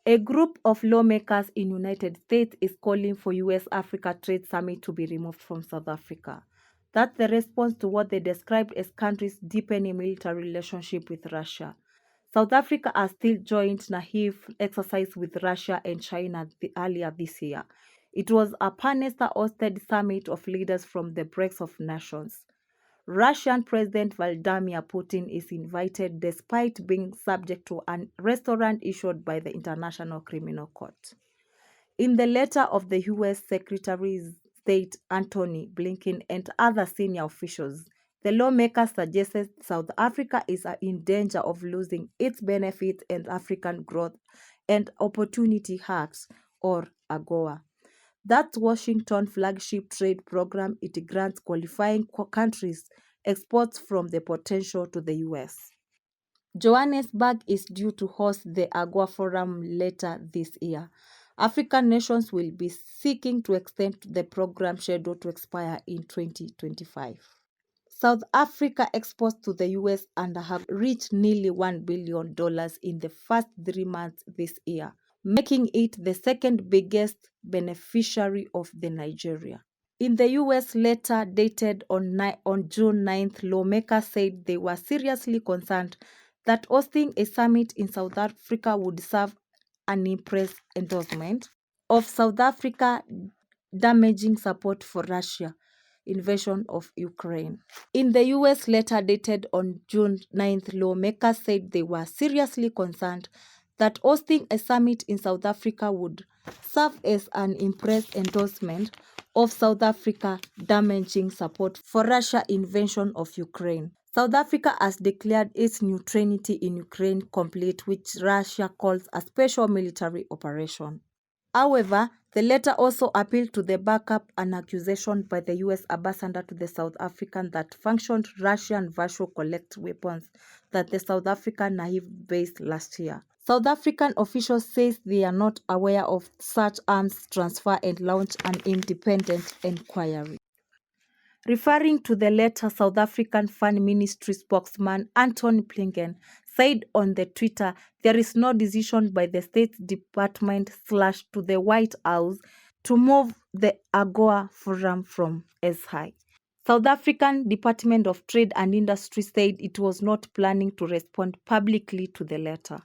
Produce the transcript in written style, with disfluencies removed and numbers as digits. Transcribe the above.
A group of lawmakers in United States is calling for US-Africa Trade Summit to be removed from South Africa. That's the response to what they described as countries deepening military relationship with Russia. South Africa has still joined naive exercise with Russia and China earlier this year. It was a Pan-hosted summit of leaders from the BRICS of nations. Russian President Vladimir Putin is invited despite being subject to a restaurant issued by the International Criminal Court. In the letter of the U.S. Secretary of State Antony Blinken and other senior officials, the lawmakers suggested South Africa is in danger of losing its benefits and African Growth and Opportunity Act, or AGOA. That's Washington's flagship trade program. It grants qualifying countries exports from the potential to the U.S. Johannesburg is due to host the AGOA Forum later this year. African nations will be seeking to extend the program scheduled to expire in 2025. South Africa exports to the U.S. and have reached nearly $1 billion in the first 3 months this year, making it the second biggest beneficiary of the Nigeria. In the U.S. letter dated on June 9th, lawmakers said they were seriously concerned that hosting a summit in South Africa would serve an impress endorsement of South Africa damaging support for Russia invasion of Ukraine. In the U.S. letter dated on June 9th, lawmakers said they were seriously concerned that hosting a summit in South Africa would serve as an impress endorsement of South Africa damaging support for Russia invasion of Ukraine. South Africa has declared its neutrality in Ukraine complete, which Russia calls a special military operation. However, the letter also appealed to the backup an accusation by the U.S. ambassador to the South African that functioned Russian virtual collect weapons that the South African naive based last year. South African officials say they are not aware of such arms transfer and launch an independent inquiry. Referring to the letter, South African Foreign Ministry spokesman Antony Blinken said on the Twitter, there is no decision by the State Department / to the White House to move the AGOA forum from SI. South African Department of Trade and Industry said it was not planning to respond publicly to the letter.